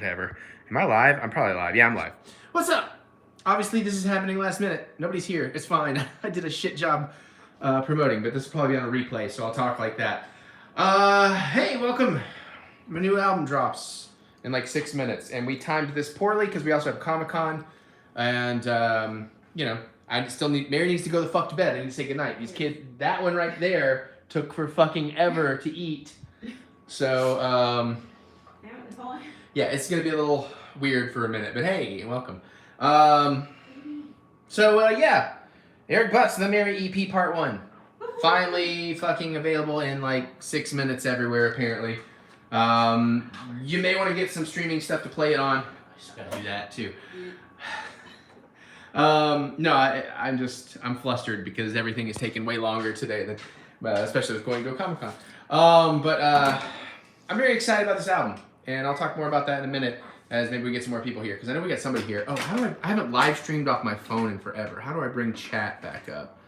whatever. Am I live? I'm probably live. Yeah, I'm live. What's up? Obviously, this is happening last minute. Nobody's here. It's fine. I did a shit job promoting, but this will probably be on a replay, so I'll talk like that. Hey, welcome. My new album drops in like 6 minutes, and we timed this poorly because we also have Comic-Con, and, you know, I still need, Mary needs to go the fuck to bed. I need to say goodnight. These kids, that one right there took for fucking ever to eat. So, yeah, it's going to be a little weird for a minute, but hey, welcome. Yeah, Eric Butts, The Mary EP Part 1. Finally fucking available in like 6 minutes everywhere, apparently. You may want to get some streaming stuff to play it on. I just gotta do that too. No, I'm flustered because everything is taking way longer today than, especially with going to a Comic-Con. I'm very excited about this album, and I'll talk more about that in a minute as maybe we get some more people here, because I know we got somebody here. Oh, I haven't live streamed off my phone in forever. How do I bring chat back up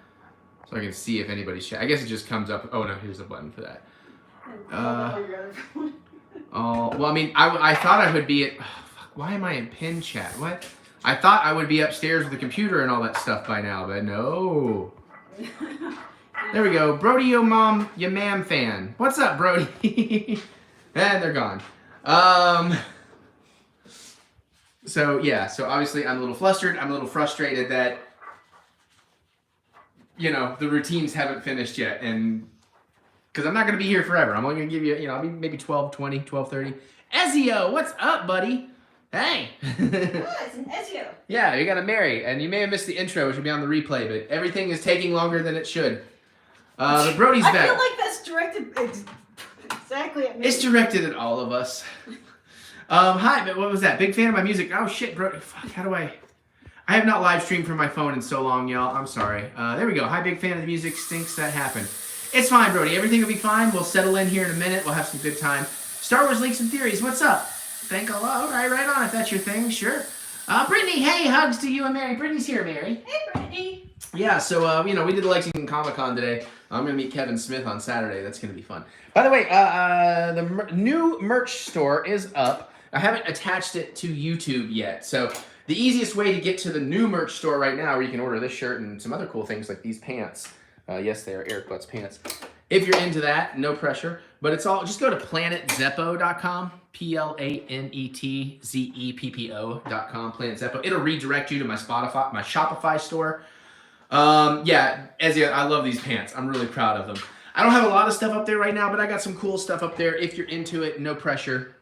so I can see if anybody's chat? I guess it just comes up. Oh no, here's a button for that. Well, I mean, I thought I would be at, why am I in pin chat? What? I thought I would be upstairs with the computer and all that stuff by now, but no. There we go. Brody, your ma'am fan. What's up, Brody? And they're gone. So yeah, so obviously I'm a little flustered. I'm a little frustrated that, you know, the routines haven't finished yet, and because I'm not going to be here forever. I'm only going to give you, you know, maybe 12, 20, 12, 30. Ezio, what's up, buddy? Hey. Oh, it's an Ezio. Yeah, you got to marry, and you may have missed the intro, which will be on the replay, but everything is taking longer than it should. But Brody's back. I feel like that's directed exactly at me. It's directed at all of us. Hi, what was that? Big fan of my music. Oh shit, Brody. Fuck, how do I have not live streamed from my phone in so long, y'all. I'm sorry. There we go. Hi, big fan of the music. Stinks that happened. It's fine, Brody. Everything will be fine. We'll settle in here in a minute. We'll have some good time. Star Wars Leaks and Theories. What's up? Thank Allah. All right, right on if that's your thing. Sure. Brittany, hey, hugs to you and Mary. Brittany's here, Mary. Hey, Brittany. Yeah, so, you know, we did the Lexington Comic-Con today. I'm going to meet Kevin Smith on Saturday. That's going to be fun. By the way, the new merch store is up. I haven't attached it to YouTube yet. So the easiest way to get to the new merch store right now, where you can order this shirt and some other cool things like these pants. Yes, they are Eric Butts pants. If you're into that, no pressure. But it's all, just go to planetzeppo.com. PlanetZeppo.com. Planet Zeppo. It'll redirect you to my Shopify store. Yeah, Ezio, I love these pants. I'm really proud of them. I don't have a lot of stuff up there right now, but I got some cool stuff up there. If you're into it, no pressure.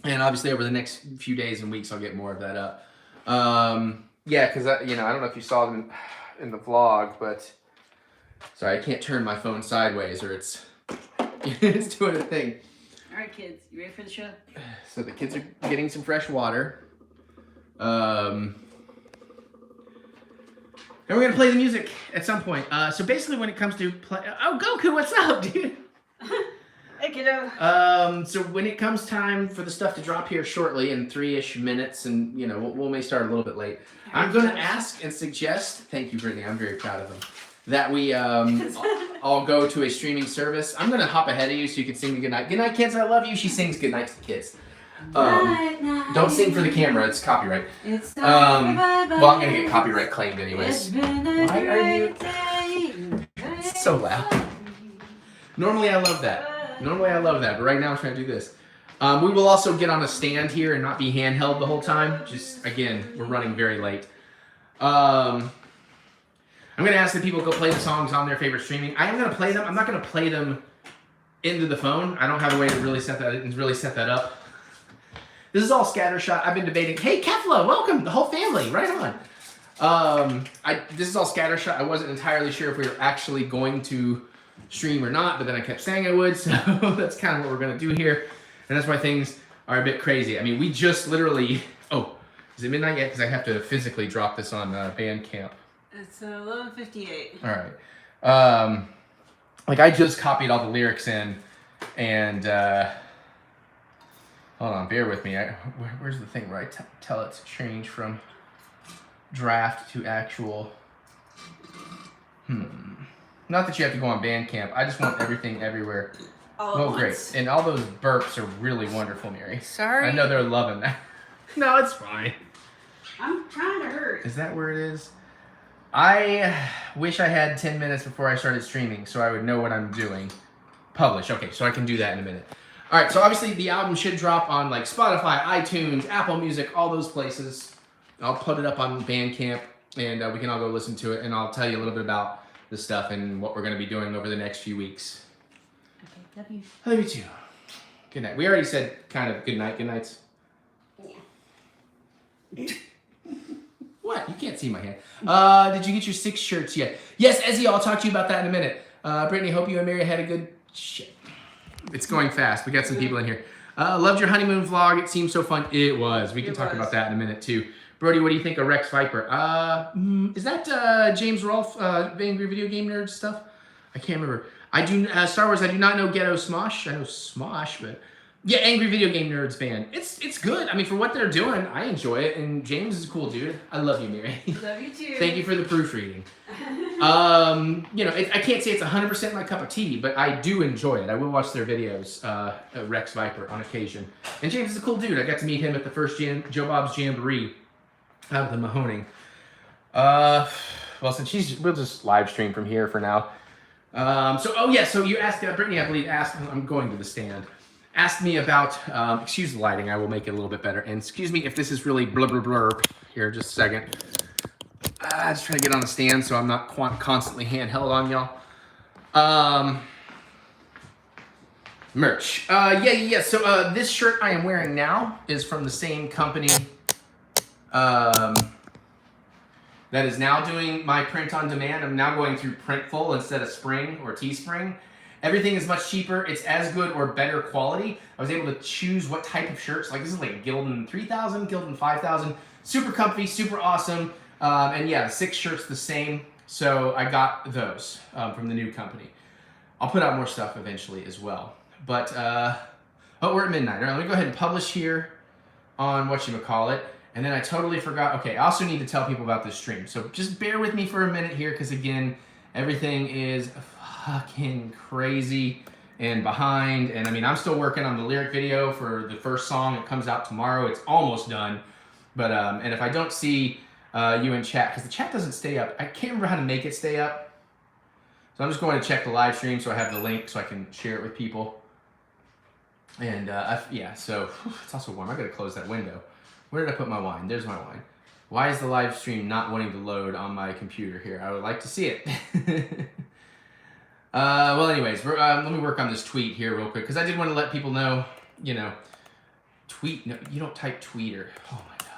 And obviously over the next few days and weeks, I'll get more of that up. Yeah, because, you know, I don't know if you saw them in the vlog, but sorry, I can't turn my phone sideways or it's doing a thing. All right, kids, you ready for the show? So the kids are getting some fresh water. And we're going to play the music at some point. So basically when it comes to oh, Goku, what's up, dude? Hey, kiddo. So when it comes time for the stuff to drop here shortly in 3-ish minutes, and, you know, we may start a little bit late, I'm going to ask and suggest, thank you, Brittany, I'm very proud of them, that we all go to a streaming service. I'm going to hop ahead of you so you can sing the goodnight. Good night, kids, I love you. She sings goodnight to the kids. Don't sing for the camera, it's copyright. Well, I'm going to get copyright claimed anyways. Why are you... It's so loud. Normally I love that. But right now I'm trying to do this. We will also get on a stand here and not be handheld the whole time. Just, again, we're running very late. I'm going to ask the people to go play the songs on their favorite streaming. I am going to play them. I'm not going to play them into the phone. I don't have a way to really set that up. This is all scattershot. I've been debating. Hey, Kefla, welcome. The whole family. Right on. This is all scattershot. I wasn't entirely sure if we were actually going to stream or not, but then I kept saying I would, so that's kind of what we're going to do here. And that's why things are a bit crazy. I mean, we just literally... Oh, is it midnight yet? Because I have to physically drop this on Bandcamp. It's 11:58. All right. Like, I just copied all the lyrics in, and... hold on, bear with me. Where's the thing where I tell it to change from draft to actual... Not that you have to go on Bandcamp. I just want everything everywhere All at Well, once. great. And all those burps are really wonderful, Mary. Sorry. I know they're loving that. No, it's fine. I'm trying to hurry. Is that where it is? I wish I had 10 minutes before I started streaming so I would know what I'm doing. Publish. Okay, so I can do that in a minute. All right, so obviously the album should drop on like Spotify, iTunes, Apple Music, all those places. I'll put it up on Bandcamp, and we can all go listen to it, and I'll tell you a little bit about the stuff and what we're going to be doing over the next few weeks. Okay, love you. I love you too. Good night. We already said kind of good night, good nights. What? You can't see my hand. Did you get your 6 shirts yet? Yes, Ezzy, I'll talk to you about that in a minute. Brittany, hope you and Mary had a good... Shit. It's going fast. We got some people in here. Loved your honeymoon vlog. It seemed so fun. It was. We can talk about that in a minute, too. Brody, what do you think of Rex Viper? Is that James Rolfe, Angry Video Game Nerd stuff? I can't remember. I do Star Wars. I do not know Ghetto Smosh. I know Smosh, but yeah, Angry Video Game Nerds fan. It's good. I mean, for what they're doing, I enjoy it. And James is a cool dude. I love you, Mary. Love you too. Thank you for the proofreading. You know, I can't say it's 100% my cup of tea, but I do enjoy it. I will watch their videos, Rex Viper, on occasion. And James is a cool dude. I got to meet him at the first Joe Bob's Jamboree out of the Mahoning. Well, since we'll just live stream from here for now. So you asked, Brittany, I believe, I'm going to the stand, asked me about, excuse the lighting, I will make it a little bit better. And excuse me if this is really blur blur blur. Here, just a second. Just trying to get on the stand so I'm not constantly handheld on y'all. Merch. Yeah. So this shirt I am wearing now is from the same company that is now doing my print on demand. I'm now going through Printful instead of Spring or Teespring. Everything is much cheaper. It's as good or better quality. I was able to choose what type of shirts. Like this is like a Gildan 3000, Gildan 5000. Super comfy, super awesome. And yeah, 6 shirts the same. So I got those from the new company. I'll put out more stuff eventually as well. But we're at midnight. All right, let me go ahead and publish here on whatchamacallit. And then I totally forgot. Okay, I also need to tell people about this stream. So just bear with me for a minute here because, again, everything is fucking crazy and behind. And, I mean, I'm still working on the lyric video for the first song. It comes out tomorrow. It's almost done. But, and if I don't see you in chat, because the chat doesn't stay up. I can't remember how to make it stay up. So I'm just going to check the live stream so I have the link so I can share it with people. And, yeah, so it's also warm. I got to close that window. Where did I put my wine? There's my wine. Why is the live stream not wanting to load on my computer here? I would like to see it. Well, anyways, let me work on this tweet here real quick because I did want to let people know, you know, tweet. No, you don't type tweeter. Oh my god.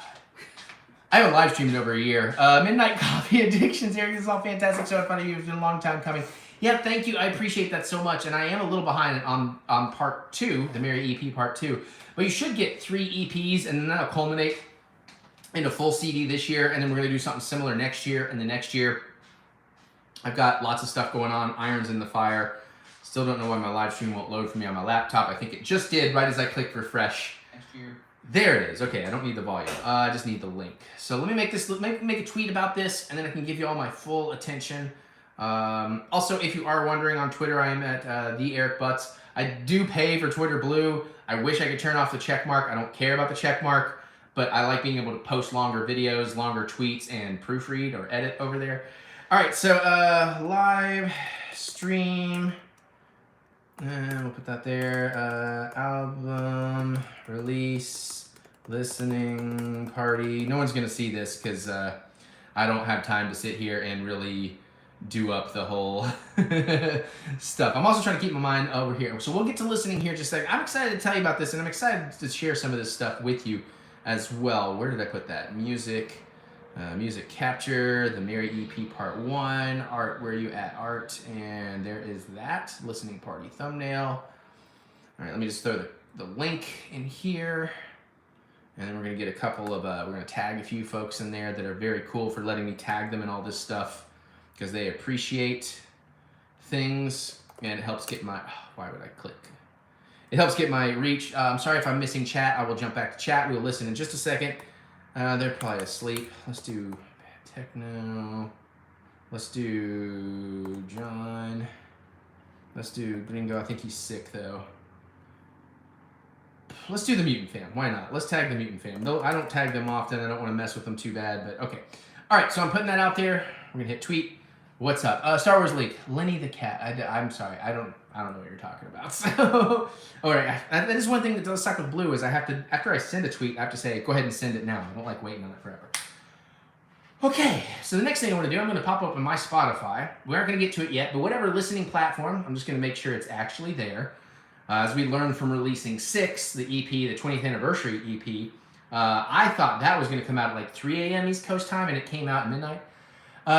I haven't live streamed in over a year. Midnight Coffee Addictions, Eric. This is all fantastic. So fun of you. It's been a long time coming. Yeah, thank you. I appreciate that so much. And I am a little behind on part 2, the Mary EP part 2. But you should get 3 EPs, and then that'll culminate into full CD this year, and then we're going to do something similar next year, and the next year. I've got lots of stuff going on, irons in the fire. Still don't know why my live stream won't load for me on my laptop. I think it just did right as I clicked refresh. Next year. There it is. Okay, I don't need the volume. I just need the link. So let me make this. Make a tweet about this, and then I can give you all my full attention. Also, if you are wondering, on Twitter, I am at the Eric Butts. I do pay for Twitter Blue. I wish I could turn off the check mark. I don't care about the check mark, but I like being able to post longer videos, longer tweets, and proofread or edit over there. All right, so live stream. We'll put that there. Album release, listening party. No one's gonna see this because I don't have time to sit here and really do up the whole stuff. I'm also trying to keep my mind over here. So we'll get to listening here just a second. I'm excited to tell you about this, and I'm excited to share some of this stuff with you as well. Where did I put that? Music, music capture, the Mary EP part 1, art, where you at art, and there is that, listening party thumbnail. All right, let me just throw the link in here. And then we're going to get a couple of, we're going to tag a few folks in there that are very cool for letting me tag them and all this stuff, because they appreciate things, and it helps get my, why would I click? It helps get my reach. I'm sorry if I'm missing chat. I will jump back to chat. We'll listen in just a second. They're probably asleep. Let's do techno. Let's do John. Let's do Gringo. I think he's sick, though. Let's do the Mutant Fam. Why not? Let's tag the Mutant Fam. Though I don't tag them often. I don't want to mess with them too bad, but okay. All right, so I'm putting that out there. We're going to hit tweet. What's up? Star Wars League. Lenny the cat. I'm sorry. I don't know what you're talking about. So, all right. That is one thing that does suck with Blue is I have to, after I send a tweet, I have to say, go ahead and send it now. I don't like waiting on it forever. Okay, so the next thing I want to do, I'm going to pop open my Spotify. We aren't going to get to it yet, but whatever listening platform, I'm just going to make sure it's actually there. As we learned from releasing 6, the EP, the 20th anniversary EP, I thought that was going to come out at like 3 a.m. East Coast time, and it came out at midnight.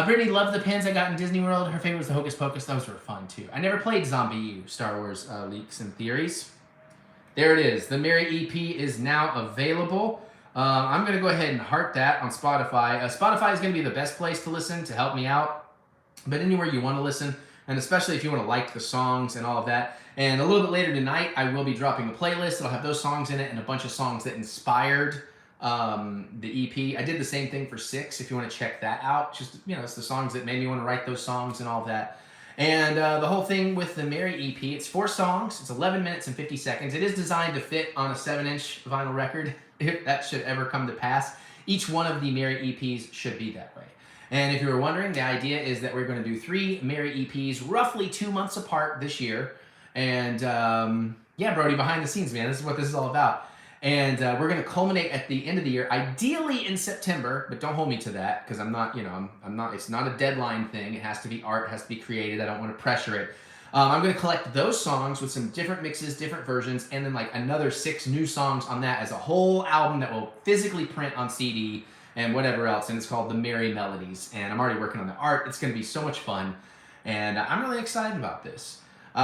Brittany loved the pens I got in Disney World. Her favorite was the Hocus Pocus. Those were fun, too. I never played Zombie U, Star Wars Leaks and Theories. There it is. The Mary EP is now available. I'm going to go ahead and heart that on Spotify. Spotify is going to be the best place to listen to help me out. But anywhere you want to listen, and especially if you want to like the songs and all of that. And a little bit later tonight, I will be dropping a playlist. It'll have those songs in it and a bunch of songs that inspired the EP. I did the same thing for 6, if you want to check that out. Just, it's the songs that made me want to write those songs and all that. And the whole thing with the Mary EP, it's 4 songs. It's 11 minutes and 50 seconds. It is designed to fit on a 7-inch vinyl record, if that should ever come to pass. Each one of the Mary EPs should be that way. And if you were wondering, the idea is that we're going to do 3 Mary EPs roughly 2 months apart this year. And yeah, Brody, behind the scenes, man, this is what this is all about. And we're going to culminate at the end of the year, ideally in September, but don't hold me to that because I'm not, I'm not, it's not a deadline thing. It has to be art, it has to be created. I don't want to pressure it. I'm going to collect those songs with some different mixes, different versions, and then like another 6 new songs on that as a whole album that will physically print on CD and whatever else. And it's called The Merry Melodies. And I'm already working on the art. It's going to be so much fun. And I'm really excited about this.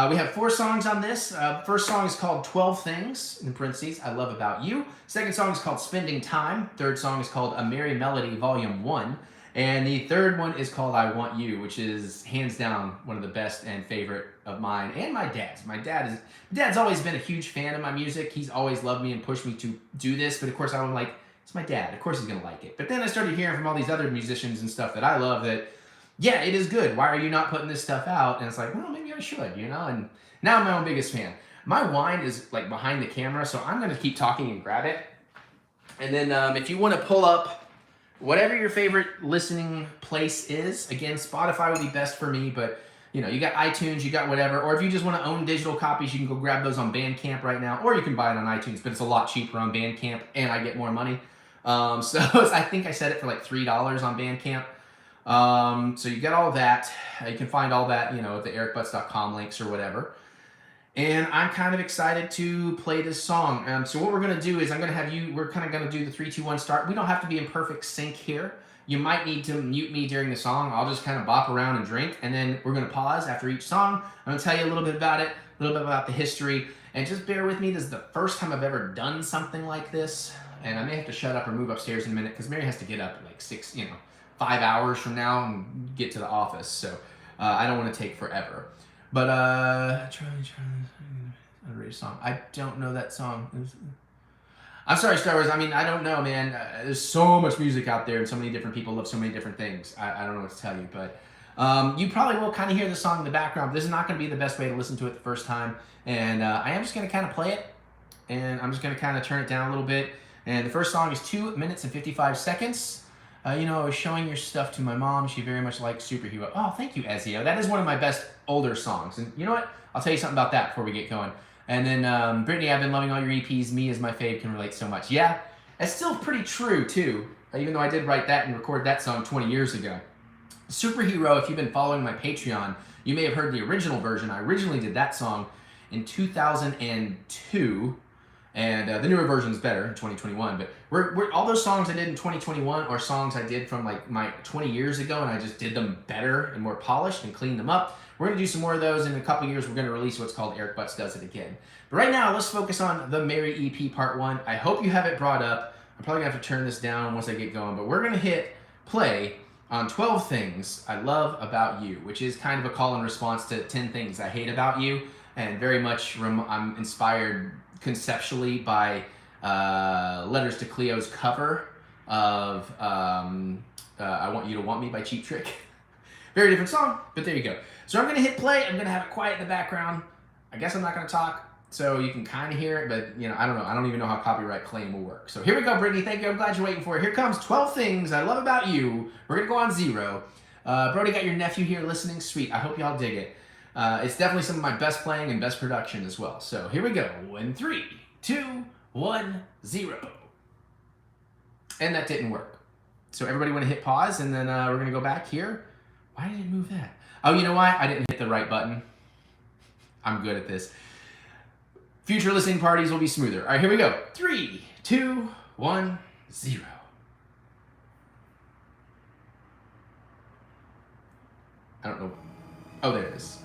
We have 4 songs on this. First song is called 12 Things, in parentheses, I Love About You. Second song is called Spending Time. Third song is called A Merry Melody, Volume 1. And the third one is called I Want You, which is hands down one of the best and favorite of mine and my dad's. My dad's always been a huge fan of my music. He's always loved me and pushed me to do this. But of course, I'm like, it's my dad. Of course he's going to like it. But then I started hearing from all these other musicians and stuff that I love that, yeah, it is good. Why are you not putting this stuff out? And it's like, well, maybe I should, And now I'm my own biggest fan. My wine is like behind the camera, so I'm going to keep talking and grab it. And then if you want to pull up whatever your favorite listening place is, again, Spotify would be best for me, but you got iTunes, you got whatever. Or if you just want to own digital copies, you can go grab those on Bandcamp right now, or you can buy it on iTunes, but it's a lot cheaper on Bandcamp, and I get more money. So I think I set it for like $3 on Bandcamp. So you get all that. You can find all that, at the ericbutts.com links or whatever. And I'm kind of excited to play this song. So what we're going to do is we're kind of going to do the 3, 2, 1 start. We don't have to be in perfect sync here. You might need to mute me during the song. I'll just kind of bop around and drink. And then we're going to pause after each song. I'm going to tell you a little bit about it, a little bit about the history. And just bear with me. This is the first time I've ever done something like this. And I may have to shut up or move upstairs in a minute because Mary has to get up at like 5 hours from now and get to the office. So I don't want to take forever. But underrated song. I don't know that song. I'm sorry, Star Wars. I don't know, man. There's so much music out there, and so many different people love so many different things. I don't know what to tell you, but you probably will kind of hear the song in the background. This is not going to be the best way to listen to it the first time, and I am just going to kind of play it, and I'm just going to kind of turn it down a little bit. And the first song is 2 minutes and 55 seconds. I was showing your stuff to my mom. She very much likes Superhero. Oh, thank you, Ezio. That is one of my best older songs. And you know what? I'll tell you something about that before we get going. And then, Brittany, I've been loving all your EPs. Me as my fave can relate so much. Yeah, it's still pretty true, too. Even though I did write that and record that song 20 years ago. Superhero, if you've been following my Patreon, you may have heard the original version. I originally did that song in 2002. And the newer version is better in 2021. But we're all those songs I did in 2021 are songs I did from like my 20 years ago, and I just did them better and more polished and cleaned them up. We're going to do some more of those. In a couple years, we're going to release what's called Eric Butts Does It Again. But right now, let's focus on the Mary EP Part 1. I hope you have it brought up. I'm probably going to have to turn this down once I get going. But we're going to hit play on 12 Things I Love About You, which is kind of a call and response to 10 Things I Hate About You. And very much I'm inspired conceptually by Letters to Cleo's cover of I Want You to Want Me by Cheap Trick. Very different song, but there you go. So I'm going to hit play. I'm going to have it quiet in the background. I guess I'm not going to talk, so you can kind of hear it, but I don't know. I don't even know how copyright claim will work. So here we go, Brittany. Thank you. I'm glad you're waiting for it. Here comes 12 Things I Love About You. We're going to go on 0. Brody, got your nephew here listening. Sweet. I hope y'all dig it. It's definitely some of my best playing and best production as well. So here we go. In 3, 2, 1, 0. And that didn't work. So everybody want to hit pause, and then we're going to go back here. Why did it move that? Oh, you know why? I didn't hit the right button. I'm good at this. Future listening parties will be smoother. All right, here we go. 3, 2, 1, 0. I don't know. Oh, there it is.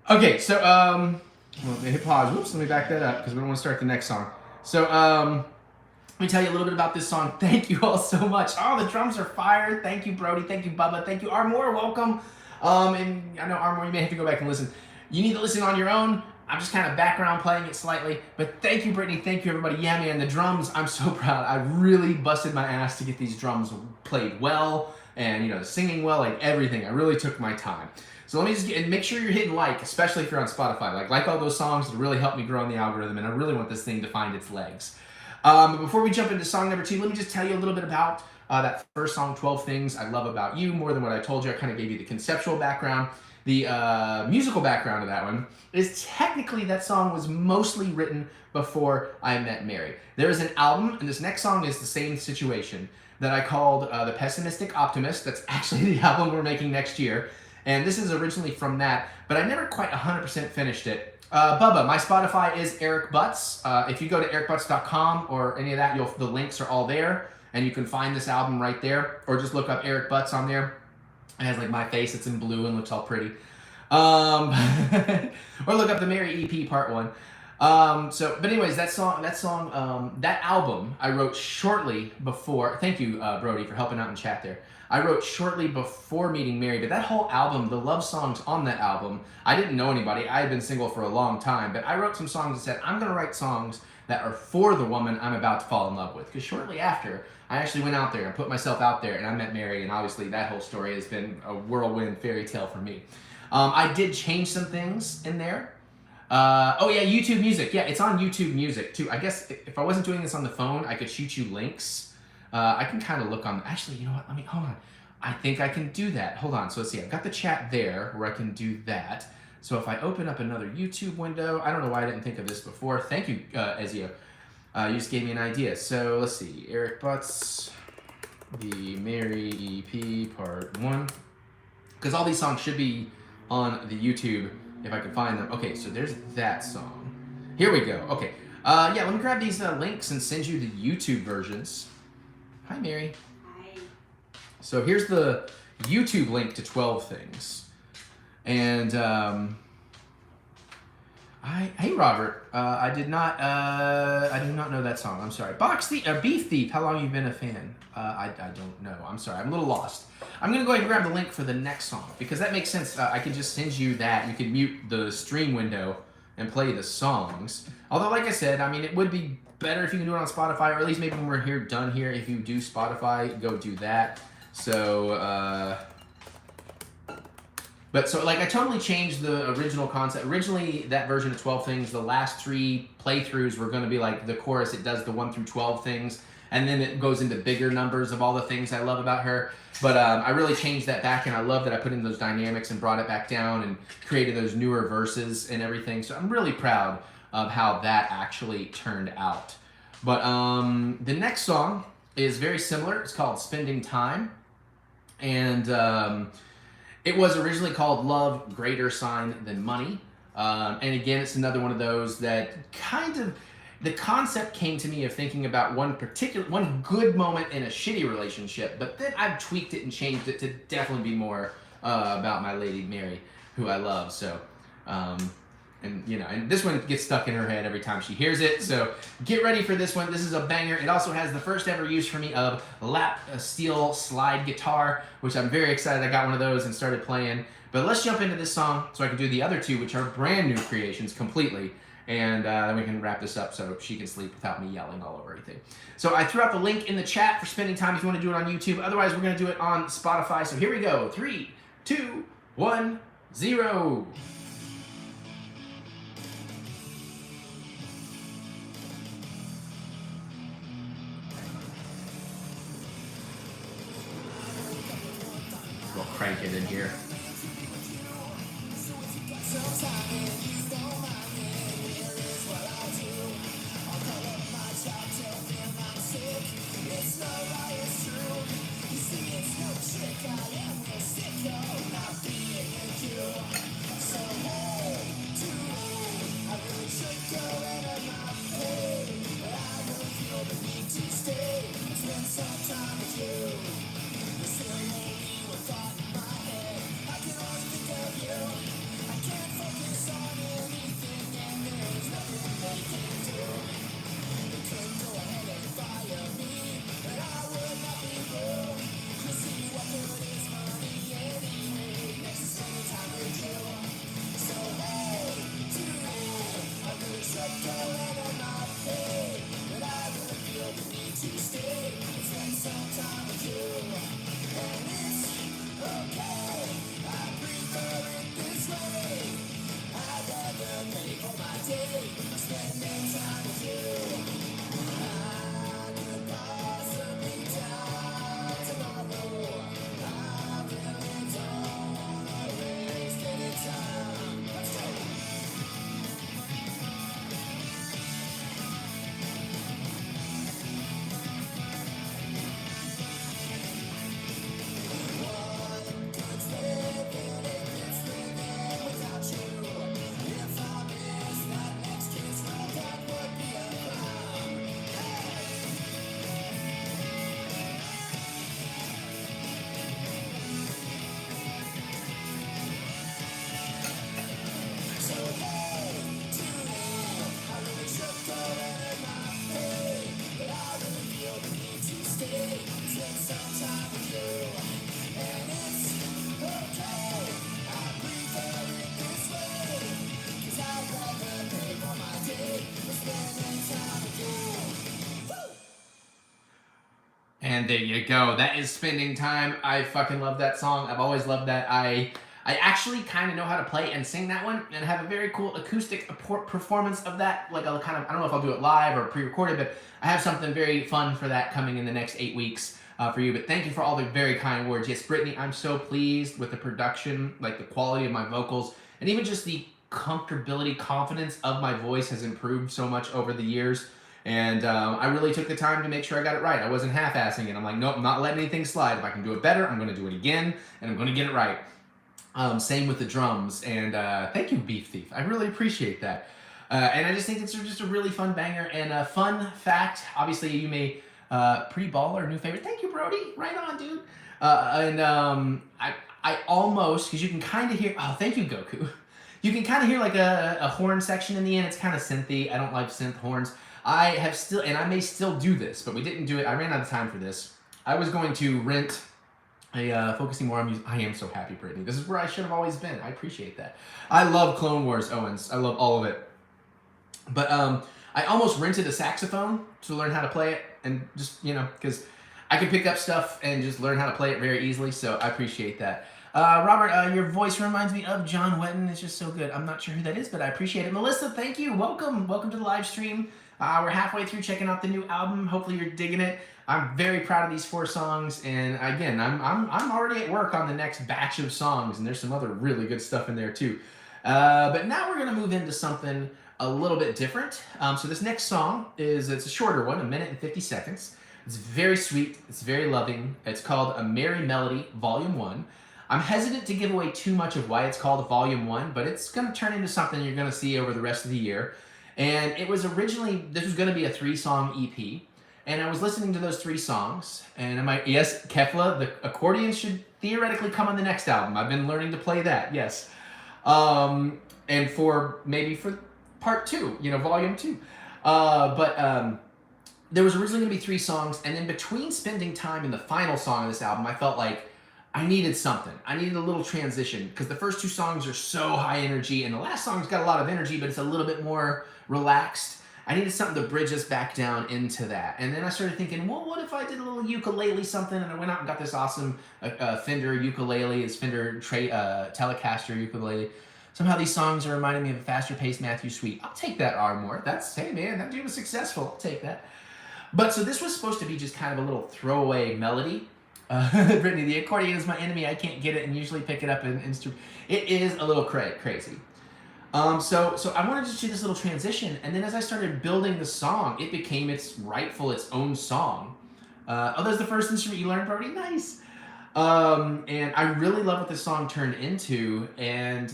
Okay, so, well, hit pause. Whoops, let me back that up because we don't want to start the next song. So, let me tell you a little bit about this song. Thank you all so much. Oh, the drums are fire. Thank you, Brody. Thank you, Bubba. Thank you, Armour. Welcome. And I know, Armour, you may have to go back and listen. You need to listen on your own. I'm just kind of background playing it slightly. But thank you, Brittany. Thank you, everybody. Yeah, man, the drums, I'm so proud. I really busted my ass to get these drums played well and, singing well, like everything. I really took my time. So let me just make sure you're hitting like, especially if you're on Spotify. Like all those songs to really help me grow in the algorithm, and I really want this thing to find its legs. But before we jump into song number 2, let me just tell you a little bit about that first song, 12 Things I Love About You. More than what I told you, I kind of gave you the conceptual background. The musical background of that one is technically that song was mostly written before I Met Mary. There is an album, and this next song is the same situation, that I called The Pessimistic Optimist. That's actually the album we're making next year. And this is originally from that, but I never quite 100% finished it. Bubba, my Spotify is Eric Butts. If you go to ericbutts.com or any of that, the links are all there, and you can find this album right there, or just look up Eric Butts on there. It has like my face, it's in blue and looks all pretty. Or look up the Mary EP Part 1. But anyways, that album I wrote shortly before. Thank you, Brody, for helping out in chat there. I wrote shortly before meeting Mary, but that whole album, the love songs on that album, I didn't know anybody. I had been single for a long time, but I wrote some songs and said, I'm going to write songs that are for the woman I'm about to fall in love with. Because shortly after, I actually went out there and put myself out there, and I met Mary, and obviously that whole story has been a whirlwind fairy tale for me. I did change some things in there. Oh yeah, YouTube Music. Yeah, it's on YouTube Music too. I guess if I wasn't doing this on the phone, I could shoot you links. I can kind of look on. Actually, you know what? Hold on. I think I can do that. Hold on. So let's see. I've got the chat there where I can do that. So if I open up another YouTube window, I don't know why I didn't think of this before. Thank you, Ezio. You just gave me an idea. So let's see. Eric Butts, the Mary EP Part 1. Because all these songs should be on the YouTube if I can find them. Okay, so there's that song. Here we go. Okay. Yeah, let me grab these links and send you the YouTube versions. Hi, Mary. Hi. So here's the YouTube link to 12 Things. And, hey, Robert. I do not know that song. I'm sorry. Beef Thief. How long you been a fan? I don't know. I'm sorry. I'm a little lost. I'm going to go ahead and grab the link for the next song because that makes sense. I can just send you that. You can mute the stream window and play the songs. Although, like I said, I mean, it would be better if you can do it on Spotify, or at least maybe when we're done here, if you do Spotify, go do that. So, so like I totally changed the original concept. Originally, that version of 12 Things, the last 3 playthroughs were going to be like the chorus. It does the 1 through 12 things, and then it goes into bigger numbers of all the things I love about her. But I really changed that back, and I love that I put in those dynamics and brought it back down and created those newer verses and everything. So I'm really proud of how that actually turned out. But the next song is very similar. It's called Spending Time. And it was originally called Love Greater Sign Than Money. And again, it's another one of those that kind of, the concept came to me of thinking about one good moment in a shitty relationship, but then I've tweaked it and changed it to definitely be more about my lady Mary, who I love. So, and this one gets stuck in her head every time she hears it. So get ready for this one. This is a banger. It also has the first ever use for me of lap steel slide guitar, which I'm very excited. I got one of those and started playing. But let's jump into this song so I can do the other 2, which are brand new creations completely. And then we can wrap this up so she can sleep without me yelling all over everything. So I threw out the link in the chat for Spending Time if you want to do it on YouTube. Otherwise, we're going to do it on Spotify. So here we go. 3, 2, 1, 0. We'll crank it in here. And there you go. That is Spending Time. I fucking love that song. I've always loved that. I actually kind of know how to play and sing that one, and have a very cool acoustic performance of that. Like I'll kind of, I don't know if I'll do it live or pre-recorded, but I have something very fun for that coming in the next 8 weeks for you. But thank you for all the very kind words. Yes, Brittany, I'm so pleased with the production, like the quality of my vocals, and even just the comfortability, confidence of my voice has improved so much over the years. And I really took the time to make sure I got it right. I wasn't half-assing it. I'm like, nope, I'm not letting anything slide. If I can do it better, I'm going to do it again, and I'm going to get it right. Same with the drums, and thank you, Beef Thief. I really appreciate that. And I just think it's just a really fun banger. And a fun fact, obviously you may pre-baller, new favorite. Thank you, Brody. Right on, dude. I almost, because you can kind of hear, oh, thank you, Goku. You can kind of hear like a horn section in the end. It's kind of synthy. I don't like synth horns. I have still, and I may still do this, but we didn't do it. I ran out of time for this. I was going to rent focusing more on music. I am so happy, Brittany. This is where I should have always been. I appreciate that. I love Clone Wars, Owens. I love all of it. But I almost rented a saxophone to learn how to play it, and just, you know, because I could pick up stuff and just learn how to play it very easily, so I appreciate that. Robert, your voice reminds me of John Wetton. It's just so good. I'm not sure who that is, but I appreciate it. Melissa, thank you. Welcome. Welcome to the live stream. We're halfway through checking out the new album. Hopefully you're digging it. I'm very proud of these 4 songs, and again, I'm already at work on the next batch of songs, and there's some other really good stuff in there too. But now we're gonna move into something a little bit different. So this next song it's a shorter one, 1 minute and 50 seconds. It's very sweet. It's very loving. It's called A Merry Melody, Volume 1. I'm hesitant to give away too much of why it's called Volume 1, but it's gonna turn into something you're gonna see over the rest of the year. And it was originally, this was gonna be a 3-song EP. And I was listening to those 3 songs, and I'm like, yes, Kefla, the accordion should theoretically come on the next album. I've been learning to play that, yes. And maybe for part 2, you know, volume 2. There was originally gonna be 3 songs, and in between Spending Time and the final song of this album, I felt like I needed something. I needed a little transition, because the first 2 songs are so high energy, and the last song's got a lot of energy, but it's a little bit more relaxed. I needed something to bridge us back down into that. And then I started thinking, well, what if I did a little ukulele something? And I went out and got this awesome Fender ukulele. It's Fender Telecaster ukulele. Somehow these songs are reminding me of a faster-paced Matthew Sweet. I'll take that, Ardmore. Hey man, that dude was successful. I'll take that. But so this was supposed to be just kind of a little throwaway melody. Brittany, the accordion is my enemy. I can't get it and usually pick it up in instrument. It is a little crazy. So I wanted to do this little transition, and then as I started building the song, it became its own song. There's the first instrument you learned, Brody. Nice. And I really love what this song turned into, and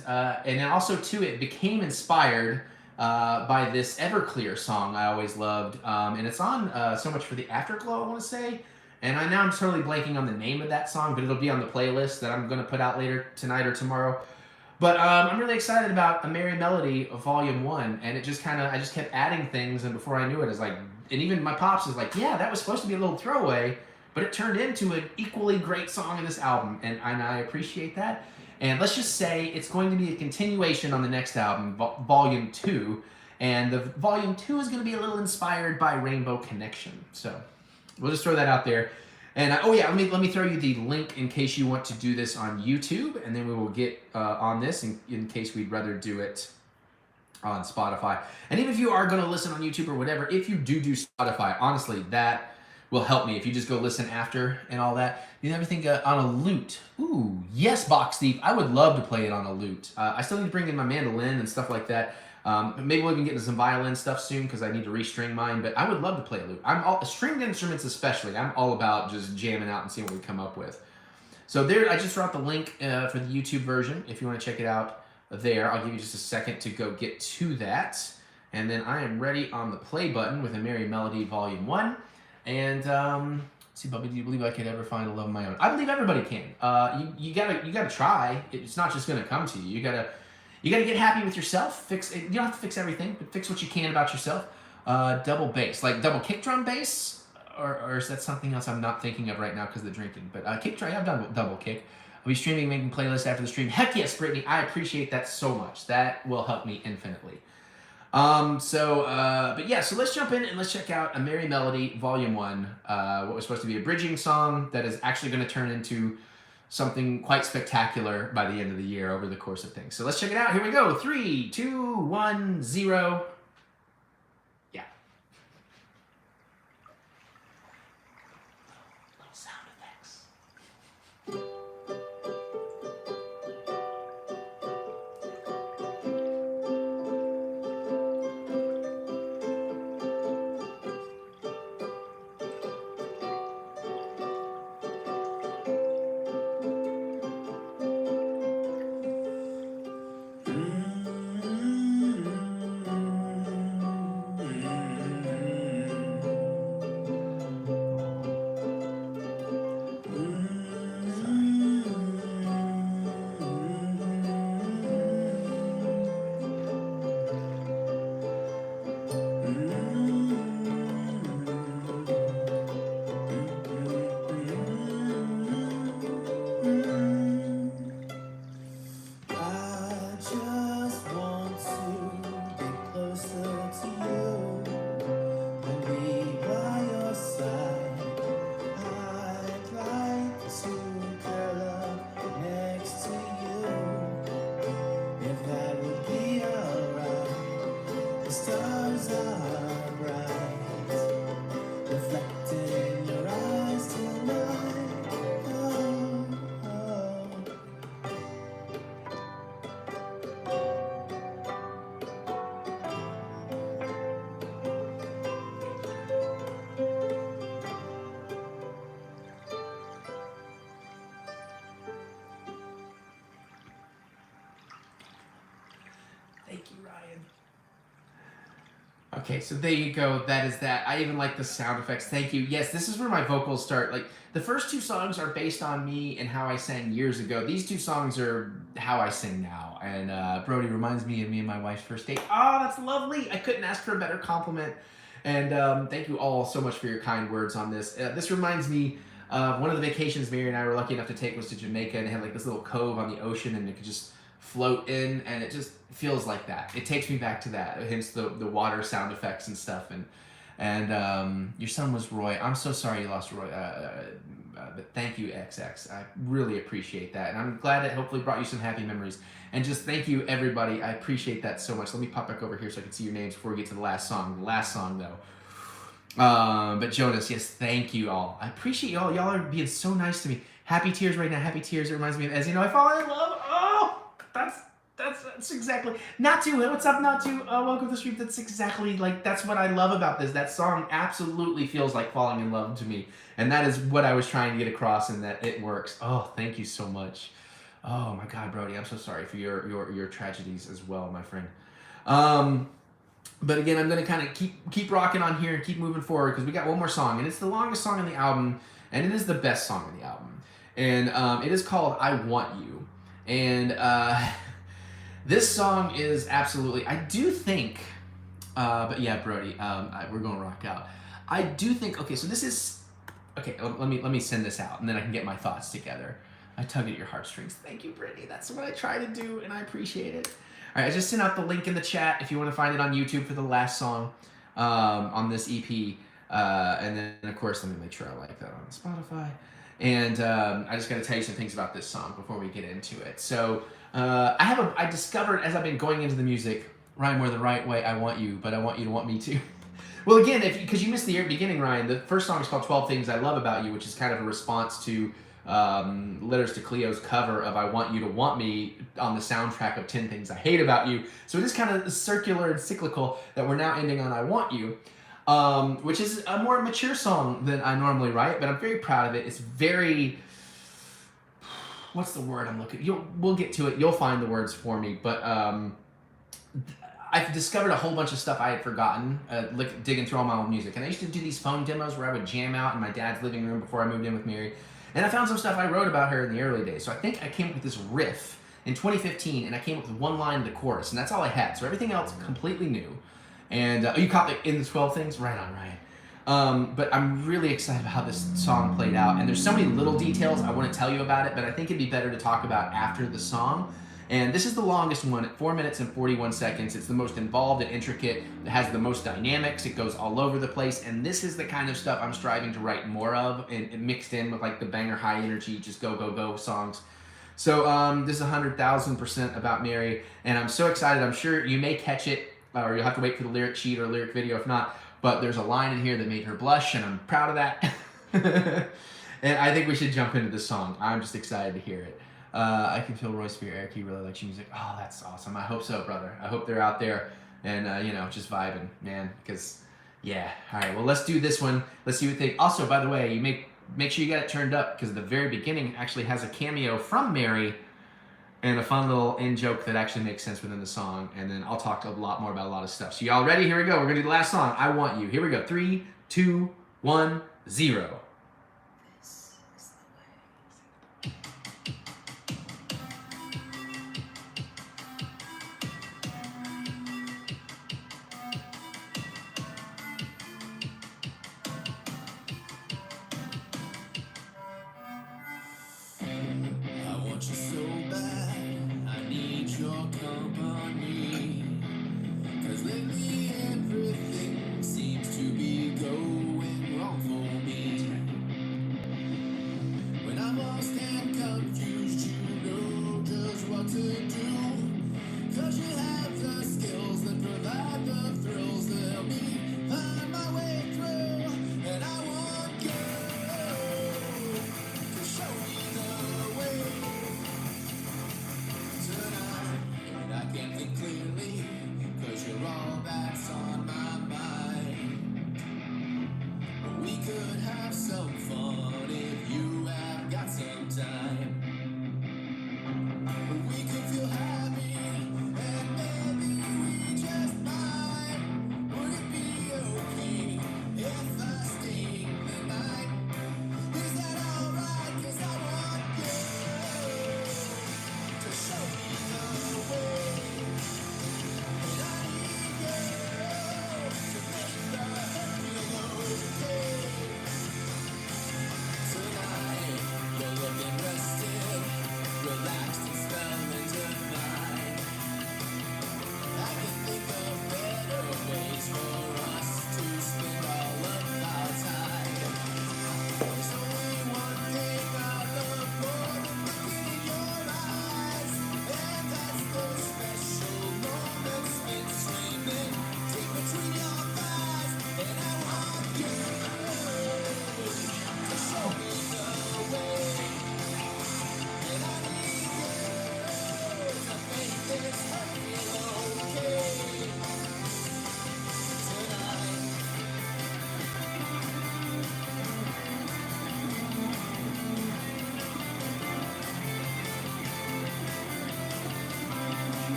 then also too, it became inspired by this Everclear song I always loved, and it's on So Much for the Afterglow, I want to say. And I'm totally blanking on the name of that song, but it'll be on the playlist that I'm going to put out later tonight or tomorrow. But I'm really excited about A Merry Melody of Volume 1, and it just I just kept adding things, and before I knew it, it's like, and even my pops was like, yeah, that was supposed to be a little throwaway, but it turned into an equally great song in this album, and I appreciate that. And let's just say it's going to be a continuation on the next album, Volume 2, and the Volume 2 is going to be a little inspired by Rainbow Connection. So we'll just throw that out there. And let me throw you the link in case you want to do this on YouTube, and then we will get on this in case we'd rather do it on Spotify. And even if you are going to listen on YouTube or whatever, if you do Spotify, honestly, that will help me. If you just go listen after and all that. You never think on a lute. Ooh, yes, Box Thief. I would love to play it on a lute. I still need to bring in my mandolin and stuff like that. Maybe we'll even get into some violin stuff soon because I need to restring mine, but I would love to play a lute. Stringed instruments especially, I'm all about just jamming out and seeing what we come up with. So there, I just wrote the link for the YouTube version if you want to check it out there. I'll give you just a second to go get to that. And then I am ready on the play button with A Merry Melody Volume 1. And see, Bubby, do you believe I could ever find a love of my own? I believe everybody can. You gotta try. It's not just gonna come to you. You gotta get happy with yourself. You don't have to fix everything, but fix what you can about yourself. Double bass, like double kick drum bass, or is that something else I'm not thinking of right now because of the drinking? But kick drum, I've done double kick. I'll be streaming, making playlists after the stream. Heck yes, Brittany, I appreciate that so much. That will help me infinitely. But yeah, so let's jump in and let's check out A Merry Melody, Volume 1. What was supposed to be a bridging song that is actually going to turn into something quite spectacular by the end of the year over the course of things. So let's check it out. Here we go. 3, 2, 1, 0. Yeah. Little sound effects. Thank you, Ryan. Okay, so there you go. That is that. I even like the sound effects. Thank you. Yes, this is where my vocals start. Like, the first 2 songs are based on me and how I sang years ago. These 2 songs are how I sing now. And Brody reminds me of me and my wife's first date. Oh, that's lovely. I couldn't ask for a better compliment. And thank you all so much for your kind words on this. This reminds me of one of the vacations Mary and I were lucky enough to take was to Jamaica, and it had like this little cove on the ocean, and it could just float in, and it just feels like that. It takes me back to that, hence the water sound effects and stuff. And your son was Roy. I'm so sorry you lost Roy, but thank you, XX. I really appreciate that, and I'm glad it hopefully brought you some happy memories. And just thank you, everybody. I appreciate that so much. Let me pop back over here so I can see your names before we get to the last song. The last song, though. But Jonas, yes, thank you all. I appreciate y'all. Y'all are being so nice to me. Happy tears right now. Happy tears. It reminds me of, as you know, I fall in love. Oh, that's exactly. Not to. What's up, Not to? Welcome to the stream. That's exactly like, that's what I love about this. That song absolutely feels like falling in love to me. And that is what I was trying to get across, and that it works. Oh, thank you so much. Oh my God, Brody, I'm so sorry for your tragedies as well, my friend. But again, I'm gonna kind of keep rocking on here and keep moving forward, because we got one more song, and it's the longest song on the album, and it is the best song on the album, and it is called "I Want You," and this song is absolutely. I do think, but yeah, Brody, we're gonna rock out. I do think. Okay, so this is. Okay, let me send this out, and then I can get my thoughts together. I tug at your heartstrings. Thank you, Brittany. That's what I try to do, and I appreciate it. All right, I just sent out the link in the chat if you want to find it on YouTube for the last song on this EP. And then, of course, let me make sure I like that on Spotify. And I just got to tell you some things about this song before we get into it. So I discovered as I've been going into the music, Ryan, we're the right way, I want you, but I want you to want me too. Well, again, because you missed the beginning, Ryan, the first song is called 12 Things I Love About You, which is kind of a response to Letters to Cleo's cover of I Want You to Want Me on the soundtrack of 10 Things I Hate About You. So it is kind of circular and cyclical that we're now ending on I Want You, which is a more mature song than I normally write, but I'm very proud of it. It's very, what's the word I'm looking, we'll get to it. You'll find the words for me, but I've discovered a whole bunch of stuff I had forgotten, digging through all my old music. And I used to do these phone demos where I would jam out in my dad's living room before I moved in with Mary. And I found some stuff I wrote about her in the early days. So I think I came up with this riff in 2015, and I came up with one line of the chorus, and that's all I had. So everything else completely new. And you caught it in the 12 Things? Right on, Ryan. But I'm really excited about how this song played out. And there's so many little details I want to tell you about it, but I think it'd be better to talk about after the song. And this is the longest one at 4 minutes and 41 seconds. It's the most involved and intricate. It has the most dynamics. It goes all over the place. And this is the kind of stuff I'm striving to write more of, and mixed in with like the banger high energy, just go, go, go songs. So this is 100,000% about Mary, and I'm so excited. I'm sure you may catch it, or you'll have to wait for the lyric sheet or lyric video if not, but there's a line in here that made her blush, and I'm proud of that. And I think we should jump into the song. I'm just excited to hear it. I can feel Roy's spirit. Eric, he really likes your music. Oh, that's awesome. I hope so, brother. I hope they're out there and, just vibing, man, because, yeah. All right, well, let's do this one. Let's see what they... Also, by the way, you make sure you got it turned up, because the very beginning actually has a cameo from Mary and a fun little in joke that actually makes sense within the song. And then I'll talk a lot more about a lot of stuff. So y'all ready? Here we go. We're gonna do the last song. I Want You. Here we go. 3, 2, 1, 0. This is I want you so bad, I need your company. 'Cause lately everything seems to be going wrong for me.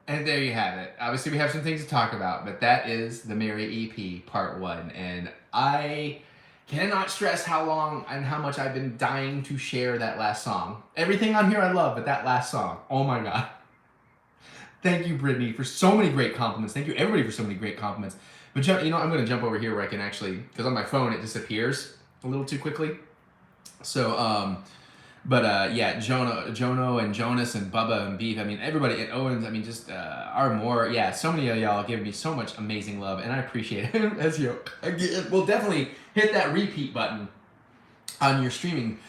And there you have it. Obviously, we have some things to talk about, but that is the Mary EP Part 1. And I cannot stress how long and how much I've been dying to share that last song. Everything on here I love, but that last song, oh my God. Thank you, Brittany, for so many great compliments. Thank you, everybody, for so many great compliments. But, you know, I'm going to jump over here where I can actually, because on my phone it disappears a little too quickly. So, yeah, Jono and Jonas and Bubba and Beef, I mean, everybody at Owens, I mean, just so many of y'all give me so much amazing love, and I appreciate it. As you, again, we'll definitely hit that repeat button on your streaming.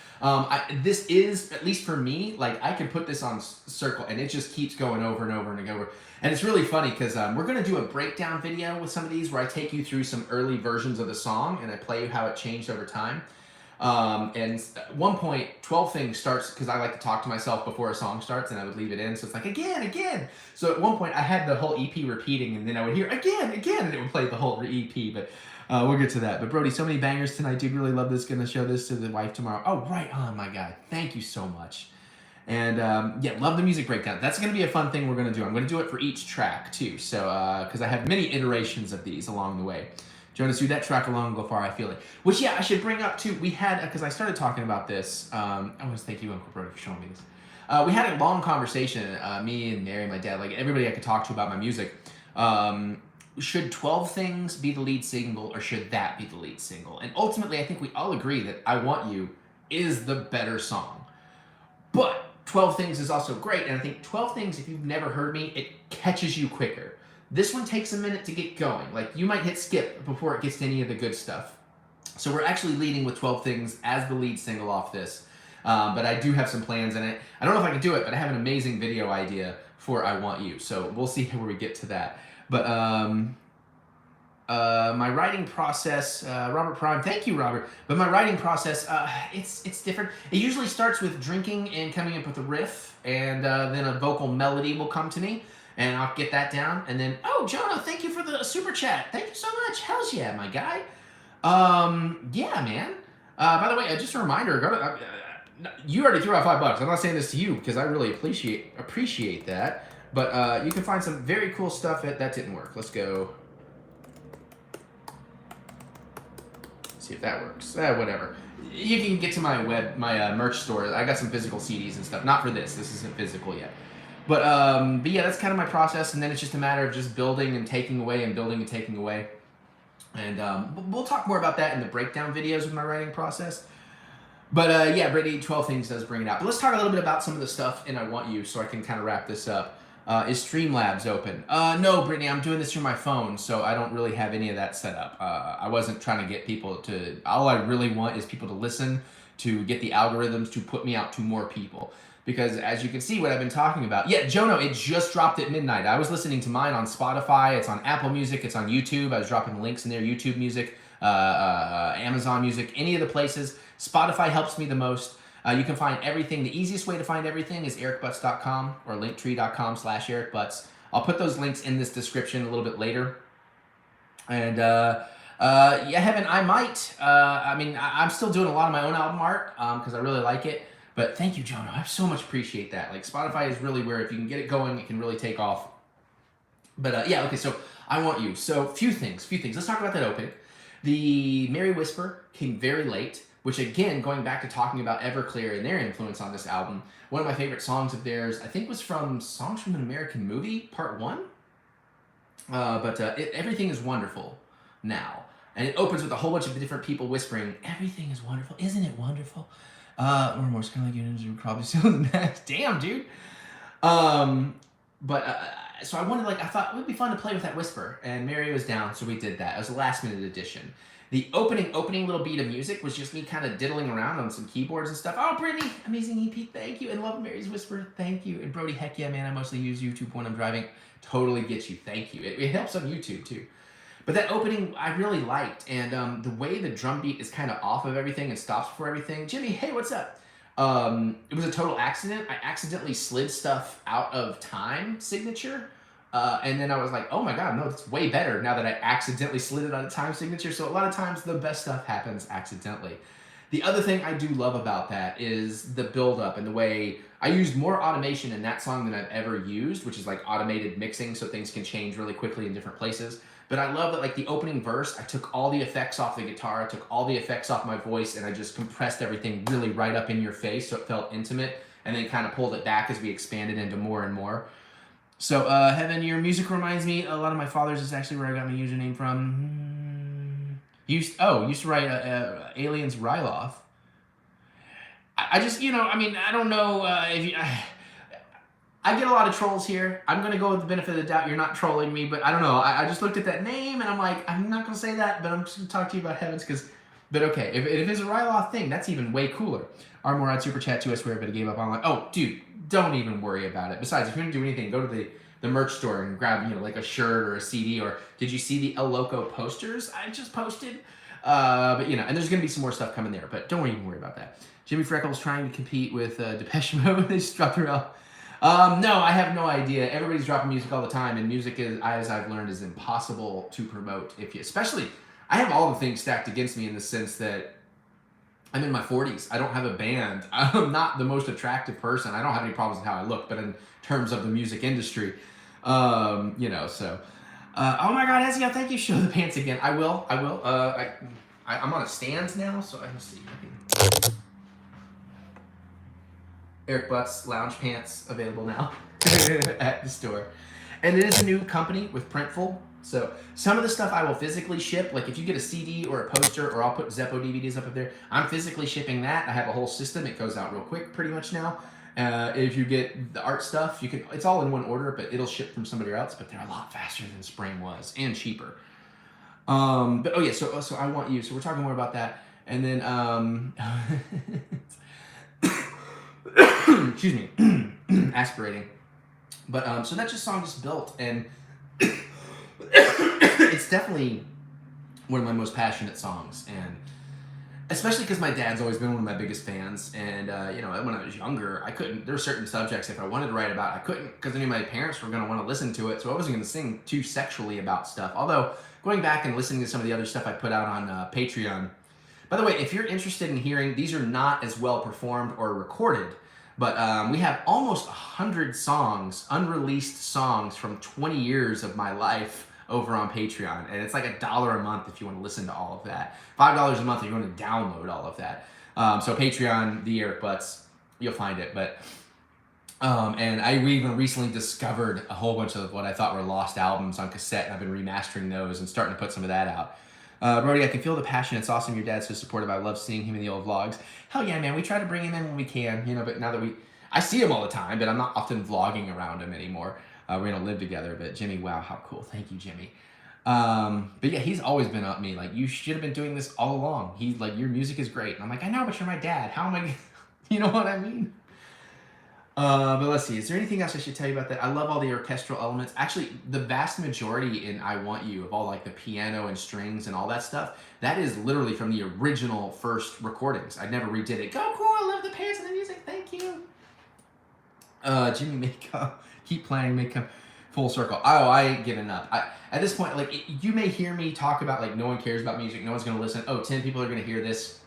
This is, at least for me, like, I can put this on circle, and it just keeps going over and over and over. And it's really funny, because we're going to do a breakdown video with some of these, where I take you through some early versions of the song, and I play you how it changed over time. And at one point, 12 Things starts, because I like to talk to myself before a song starts, and I would leave it in, so it's like, again. So at one point, I had the whole EP repeating, and then I would hear, again, and it would play the whole EP, but we'll get to that. But Brody, so many bangers tonight, dude, really love this, gonna show this to the wife tomorrow. Oh, right on, my guy. Thank you so much. And, yeah, love the music breakdown. That's gonna be a fun thing we're gonna do. I'm gonna do it for each track, too, so, because I have many iterations of these along the way. Jonas, do that track along and go far, I feel it. Which, yeah, I should bring up, too, we had, because I started talking about this, I want to thank you, Uncle Brody, for showing me this. We had a long conversation, me and Mary, my dad, like everybody I could talk to about my music. Should 12 Things be the lead single, or should that be the lead single? And ultimately, I think we all agree that I Want You is the better song. But 12 Things is also great, and I think 12 Things, if you've never heard me, it catches you quicker. This one takes a minute to get going. Like, you might hit skip before it gets to any of the good stuff. So we're actually leading with 12 Things as the lead single off this. But I do have some plans in it. I don't know if I can do it, but I have an amazing video idea for I Want You. So we'll see where we get to that. But my writing process, Robert Prime, thank you, Robert. But my writing process, it's different. It usually starts with drinking and coming up with a riff, and then a vocal melody will come to me. And I'll get that down, and then, oh, Jonah, thank you for the super chat. Thank you so much. Hells yeah, my guy. Yeah, man. By the way, just a reminder, go to, you already threw out $5. I'm not saying this to you because I really appreciate that. But you can find some very cool stuff. That didn't work. Let's go. See if that works. Whatever. You can get to my merch store. I got some physical CDs and stuff. Not for this. This isn't physical yet. But yeah, that's kind of my process, and then it's just a matter of just building and taking away and building and taking away. And we'll talk more about that in the breakdown videos of my writing process. But yeah, Brittany, 12 Things does bring it out. But let's talk a little bit about some of the stuff in I Want You, so I can kind of wrap this up. Is Streamlabs open? No, Brittany, I'm doing this through my phone, so I don't really have any of that set up. I wasn't trying to get people to... All I really want is people to listen, to get the algorithms to put me out to more people. Because as you can see what I've been talking about. Yeah, Jono, it just dropped at midnight. I was listening to mine on Spotify. It's on Apple Music. It's on YouTube. I was dropping links in there. YouTube Music, Amazon Music, any of the places. Spotify helps me the most. You can find everything. The easiest way to find everything is ericbutts.com or linktree.com/ericbutts. I'll put those links in this description a little bit later. And yeah, Heaven, I might. I mean, I'm still doing a lot of my own album art because I really like it. But thank you, Jonah. I so much appreciate that. Like, Spotify is really where if you can get it going, it can really take off. But yeah, okay, so I Want You. So few things. Let's talk about that opening. The Merry Whisper came very late, which again, going back to talking about Everclear and their influence on this album, one of my favorite songs of theirs, I think was from Songs from an American Movie, Part 1. Everything is Wonderful now. And it opens with a whole bunch of different people whispering, everything is wonderful. Isn't it wonderful? Or more kind of like you probably still in that. Damn, dude. So I wanted, like, I thought it would be fun to play with that whisper, and Mary was down, so we did that. It was a last-minute addition. The opening little beat of music was just me kind of diddling around on some keyboards and stuff. Oh, Brittany, amazing EP, thank you. And love Mary's Whisper, thank you. And Brody, heck yeah, man, I mostly use YouTube when I'm driving. Totally get you, thank you. It helps on YouTube, too. But that opening, I really liked. And the way the drum beat is kind of off of everything and stops before everything. Jimmy, hey, what's up? It was a total accident. I accidentally slid stuff out of time signature. And then I was like, oh my God, no, it's way better now that I accidentally slid it on a time signature. So a lot of times the best stuff happens accidentally. The other thing I do love about that is the build up and the way I used more automation in that song than I've ever used, which is like automated mixing so things can change really quickly in different places. But I love that like the opening verse, I took all the effects off the guitar, I took all the effects off my voice, and I just compressed everything really right up in your face so it felt intimate, and then kind of pulled it back as we expanded into more and more. So, Heaven, your music reminds me a lot of my father's is actually where I got my username from. Used to write Aliens Ryloth. I just, I mean, I don't know if you... I get a lot of trolls here. I'm going to go with the benefit of the doubt. You're not trolling me, but I don't know. I just looked at that name, and I'm like, I'm not going to say that, but I'm just going to talk to you about Heavens, because... But okay, if it's a Ryloth thing, that's even way cooler. Armorad Super Chat to I swear, but I gave up on like, oh, dude, don't even worry about it. Besides, if you're going to do anything, go to the merch store and grab, like a shirt or a CD, or did you see the El Loco posters I just posted? But, and there's going to be some more stuff coming there, but don't even worry about that. Jimmy Freckles trying to compete with Depeche Mode. They just dropped their album. No, I have no idea. Everybody's dropping music all the time, and music is, as I've learned, is impossible to promote. Especially, I have all the things stacked against me in the sense that I'm in my 40s. I don't have a band. I'm not the most attractive person. I don't have any problems with how I look, but in terms of the music industry, so. Oh my God, Ezio, thank you. Show the pants again. I will. I'm on a stand now, so I can see. Eric Butt's lounge pants available now at the store. And it is a new company with Printful. So some of the stuff I will physically ship. Like if you get a CD or a poster, or I'll put Zeppo DVDs up there, I'm physically shipping that. I have a whole system. It goes out real quick pretty much now. If you get the art stuff, it's all in one order, but it'll ship from somebody else. But they're a lot faster than Spring was, and cheaper. But oh yeah, so I want you. So we're talking more about that. And then excuse me, aspirating. But so that song just built, and it's definitely one of my most passionate songs, and especially because my dad's always been one of my biggest fans. And when I was younger, there were certain subjects if I wanted to write about, I couldn't, because I knew my parents were going to want to listen to it, so I wasn't going to sing too sexually about stuff. Although going back and listening to some of the other stuff I put out on Patreon. By the way, if you're interested in hearing, these are not as well performed or recorded, but we have almost 100 songs, unreleased songs from 20 years of my life over on Patreon. And it's like $1 a month if you want to listen to all of that. $5 a month if you want to download all of that. So Patreon, the Eric Butts, you'll find it. But and we even recently discovered a whole bunch of what I thought were lost albums on cassette, and I've been remastering those and starting to put some of that out. Brody, I can feel the passion. It's awesome. Your dad's so supportive. I love seeing him in the old vlogs. Hell yeah, man. We try to bring him in when we can, but now that I see him all the time, but I'm not often vlogging around him anymore. We don't live together, but Jimmy, wow, how cool. Thank you, Jimmy. But yeah, he's always been up me. Like, you should have been doing this all along. He's like, your music is great. And I'm like, I know, but you're my dad. How am I, you know what I mean? But let's see, is there anything else I should tell you about that? I love all the orchestral elements. Actually, the vast majority in I Want You of all like the piano and strings and all that stuff, that is literally from the original first recordings. I never redid it. Go cool, I love the pants and the music, thank you. Jimmy, keep playing, make come full circle. Oh, I ain't giving up. At this point, like, you may hear me talk about, like, no one cares about music, no one's gonna listen. Oh, 10 people are gonna hear this.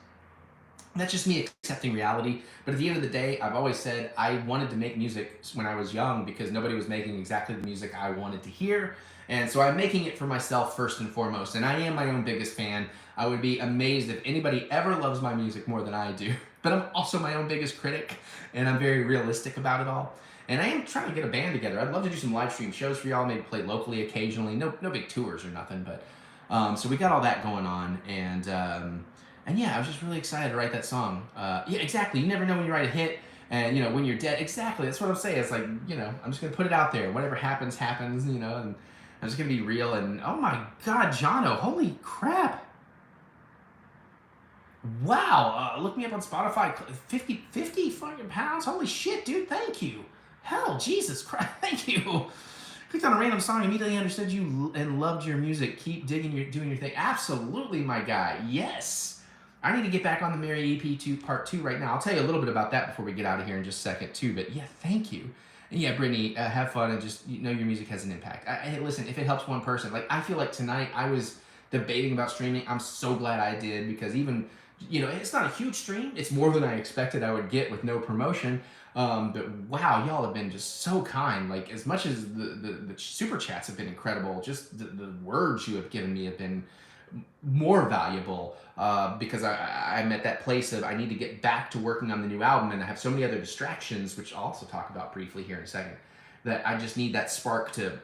That's just me accepting reality. But at the end of the day, I've always said I wanted to make music when I was young because nobody was making exactly the music I wanted to hear. And so I'm making it for myself first and foremost. And I am my own biggest fan. I would be amazed if anybody ever loves my music more than I do. But I'm also my own biggest critic, and I'm very realistic about it all. And I am trying to get a band together. I'd love to do some live stream shows for y'all, maybe play locally occasionally. No big tours or nothing, but so we got all that going on. And yeah, I was just really excited to write that song. Yeah, exactly. You never know when you write a hit, and when you're dead. Exactly. That's what I'm saying. It's like, I'm just gonna put it out there. Whatever happens, happens. And I'm just gonna be real. And oh my God, Jono, holy crap! Wow. Look me up on Spotify. 50 fucking pounds. Holy shit, dude. Thank you. Hell, Jesus Christ. Thank you. Clicked on a random song, immediately understood you and loved your music. Keep digging, doing your thing. Absolutely, my guy. Yes. I need to get back on the Mary EP part 2 right now. I'll tell you a little bit about that before we get out of here in just a second too. But yeah, thank you. And yeah, Brittany, have fun and just your music has an impact. Hey, listen, if it helps one person, like I feel like tonight I was debating about streaming. I'm so glad I did, because even You know, it's not a huge stream. It's more than I expected I would get with no promotion. But wow, y'all have been just so kind. Like, as much as the super chats have been incredible, just the words you have given me have been more valuable, because I'm at that place of I need to get back to working on the new album, and I have so many other distractions, which I'll also talk about briefly here in a second, that I just need that spark to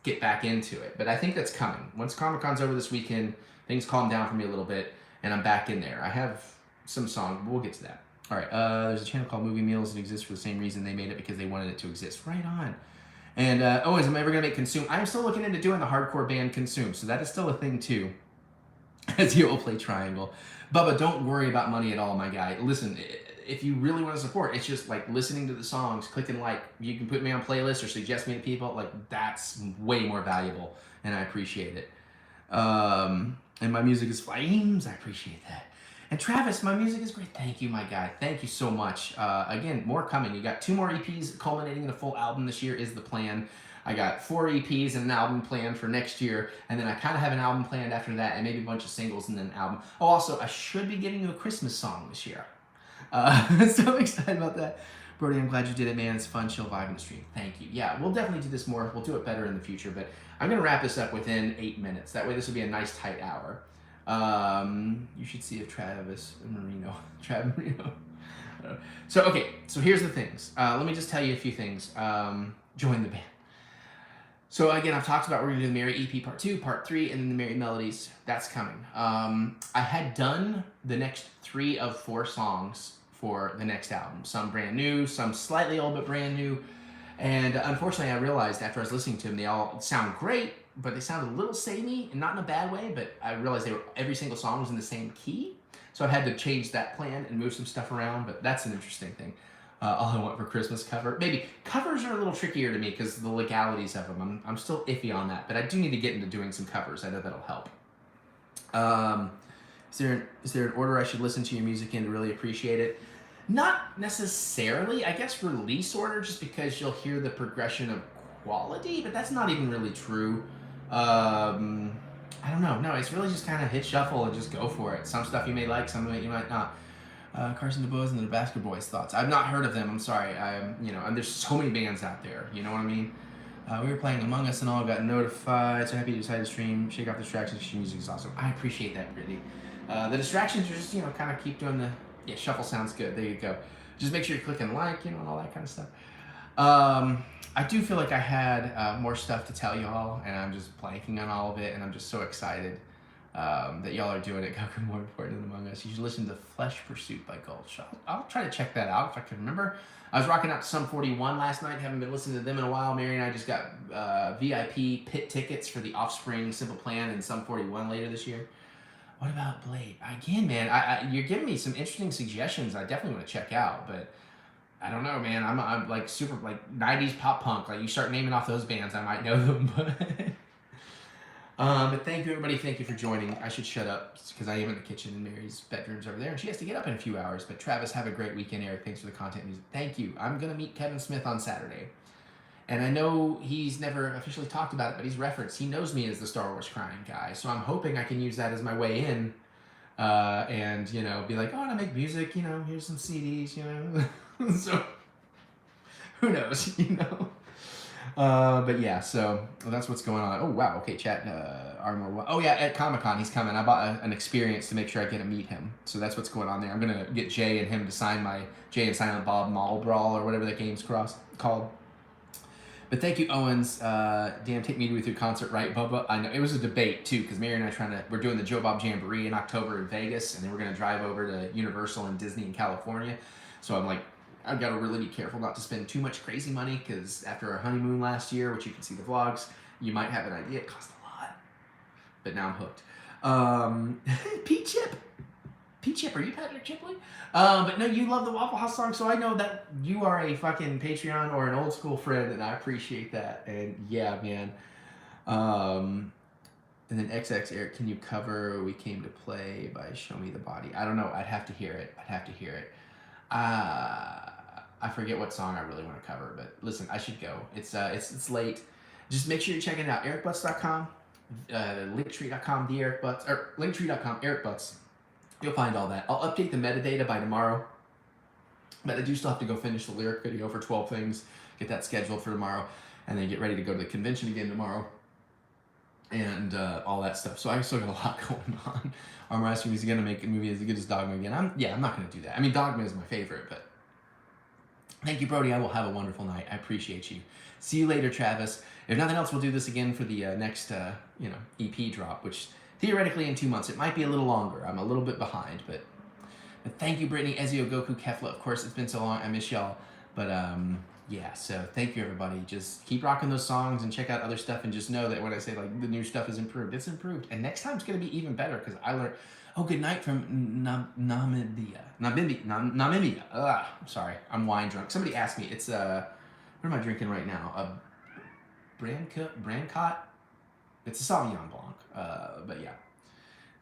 get back into it. But I think that's coming. Once Comic-Con's over this weekend, things calm down for me a little bit, and I'm back in there. I have some songs, but we'll get to that. All right, there's a channel called Movie Meals that exists for the same reason they made it, because they wanted it to exist. Right on. And always, am I ever going to make Consume? I'm still looking into doing the hardcore band Consume, so that is still a thing too. As you will play Triangle. Bubba, don't worry about money at all, my guy. Listen, if you really want to support, it's just like listening to the songs, clicking like. You can put me on playlists or suggest me to people. Like, that's way more valuable, and I appreciate it. And my music is flames. I appreciate that. And Travis, my music is great. Thank you, my guy. Thank you so much. Again, more coming. You got 2 more EPs culminating in a full album this year is the plan. I got 4 EPs and an album planned for next year, and then I kind of have an album planned after that, and maybe a bunch of singles and then an album. Oh, also, I should be giving you a Christmas song this year. So I'm excited about that. Brody, I'm glad you did it, man. It's fun, chill vibe in the stream. Thank you. Yeah, we'll definitely do this more. We'll do it better in the future, but I'm going to wrap this up within 8 minutes. That way this will be a nice, tight hour. You should see if Travis Marino. So, okay, so here's the things. Let me just tell you a few things. Join the band. So again, I've talked about we're going to do the Mary EP Part 2, Part 3, and then the Mary Melodies. That's coming. I had done the next 3 of 4 songs for the next album. Some brand new, some slightly old but brand new. And unfortunately, I realized after I was listening to them, they all sound great, but they sound a little samey, and not in a bad way, but I realized every single song was in the same key. So I've had to change that plan and move some stuff around, but that's an interesting thing. All I Want for Christmas cover. Maybe covers are a little trickier to me because of the legalities of them. I'm still iffy on that, but I do need to get into doing some covers. I know that'll help. Is there an order I should listen to your music in to really appreciate it? Not necessarily. I guess release order, just because you'll hear the progression of quality, but that's not even really true. I don't know. No, it's really just kind of hit shuffle and just go for it. Some stuff you may like, some of it you might not. Carson DeBose and the Nebraska Boys thoughts. I've not heard of them. I'm sorry. And there's so many bands out there. You know what I mean? We were playing Among Us and all, got notified. So happy to decide to stream. Shake off the distractions. Your music is awesome. I appreciate that, Brittany. The distractions are just, kind of keep doing the, shuffle sounds good. There you go. Just make sure you're clicking like, and all that kind of stuff. I do feel like I had more stuff to tell y'all, and I'm just blanking on all of it, and I'm just so excited. That y'all are doing it. Goku more important than Among Us. You should listen to Flesh Pursuit by Goldshot. I'll try to check that out if I can remember. I was rocking out to Sum 41 last night. Haven't been listening to them in a while. Mary and I just got VIP pit tickets for the Offspring Simple Plan and Sum 41 later this year. What about Blade? Again, man, you're giving me some interesting suggestions I definitely want to check out, but I don't know, man. I'm like super like 90s pop punk. Like, you start naming off those bands, I might know them, but but thank you, everybody. Thank you for joining. I should shut up because I am in the kitchen and Mary's bedroom's over there, and she has to get up in a few hours. But Travis, have a great weekend, Eric. Thanks for the content music. Thank you. I'm going to meet Kevin Smith on Saturday. And I know he's never officially talked about it, but he's referenced. He knows me as the Star Wars crying guy. So I'm hoping I can use that as my way in and, be like, oh, and I make music, here's some CDs, So who knows, But yeah, so that's what's going on. Oh, wow. Okay, chat. Armor. Oh, yeah, at Comic-Con, he's coming. I bought an experience to make sure I get to meet him. So that's what's going on there. I'm going to get Jay and him to sign my Jay and Silent Bob Model Brawl or whatever that game's called. But thank you, Owens. Damn, take me with your concert, right, Bubba? I know. It was a debate, too, because Mary and I we're doing the Joe Bob Jamboree in October in Vegas, and then we're going to drive over to Universal and Disney in California. So I'm like, I've got to really be careful not to spend too much crazy money, because after our honeymoon last year, which you can see the vlogs, you might have an idea. It cost a lot. But now I'm hooked. Pete Chip, are you Patrick Chipley? But no, you love the Waffle House song, so I know that you are a fucking Patreon or an old school friend, and I appreciate that. And yeah, man. And then XX Eric, can you cover "We Came to Play" by Show Me the Body? I don't know. I'd have to hear it. I forget what song I really want to cover, but listen, I should go. It's late. Just make sure you're checking it out. EricButts.com, Linktree.com, Linktree.com, Eric Butts. You'll find all that. I'll update the metadata by tomorrow, but I do still have to go finish the lyric video for 12 Things, get that scheduled for tomorrow, and then get ready to go to the convention again tomorrow, and all that stuff. So I still got a lot going on. Armor asking, is he gonna make a movie as good as Dogma again? I'm not gonna do that. I mean, Dogma is my favorite, but thank you, Brody. I will have a wonderful night. I appreciate you. See you later, Travis. If nothing else, we'll do this again for the next EP drop, which theoretically in 2 months. It might be a little longer. I'm a little bit behind, but thank you, Brittany, Ezio, Goku, Kefla. Of course, it's been so long. I miss y'all. But yeah, so thank you, everybody. Just keep rocking those songs and check out other stuff, and just know that when I say like the new stuff is improved, it's improved. And next time it's gonna be even better because I learned. Oh, good night from Namibia. I'm sorry, I'm wine drunk. Somebody asked me. It's what am I drinking right now? A Brancott. It's a Sauvignon Blanc. But yeah.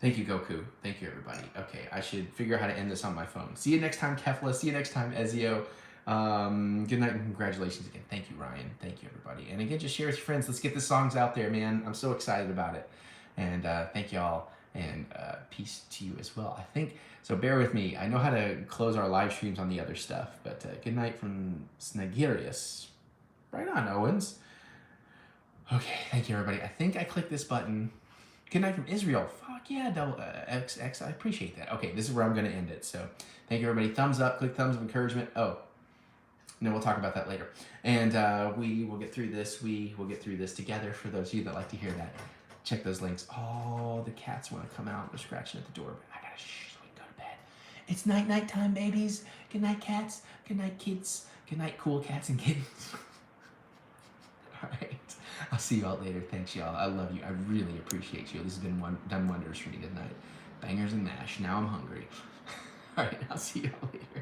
Thank you, Goku. Thank you, everybody. Okay, I should figure out how to end this on my phone. See you next time, Kefla. See you next time, Ezio. Good night and congratulations again. Thank you, Ryan. Thank you, everybody. And again, just share with your friends. Let's get the songs out there, man. I'm so excited about it. And thank y'all. And peace to you as well. I think, so bear with me. I know how to close our live streams on the other stuff. But good night from Snagirius. Right on, Owens. Okay, thank you, everybody. I think I clicked this button. Good night from Israel. Fuck yeah, XX. I appreciate that. Okay, this is where I'm going to end it. So thank you, everybody. Thumbs up. Click thumbs of encouragement. Oh, no, we'll talk about that later. And we will get through this. We will get through this together for those of you that like to hear that. Check those links. Oh, the cats want to come out. They're scratching at the door. But I got to shh so we can go to bed. It's night time, babies. Good night, cats. Good night, kids. Good night, cool cats and kittens. All right. I'll see you all later. Thanks, y'all. I love you. I really appreciate you. This has been done wonders for me tonight. Bangers and mash. Now I'm hungry. All right. I'll see you all later.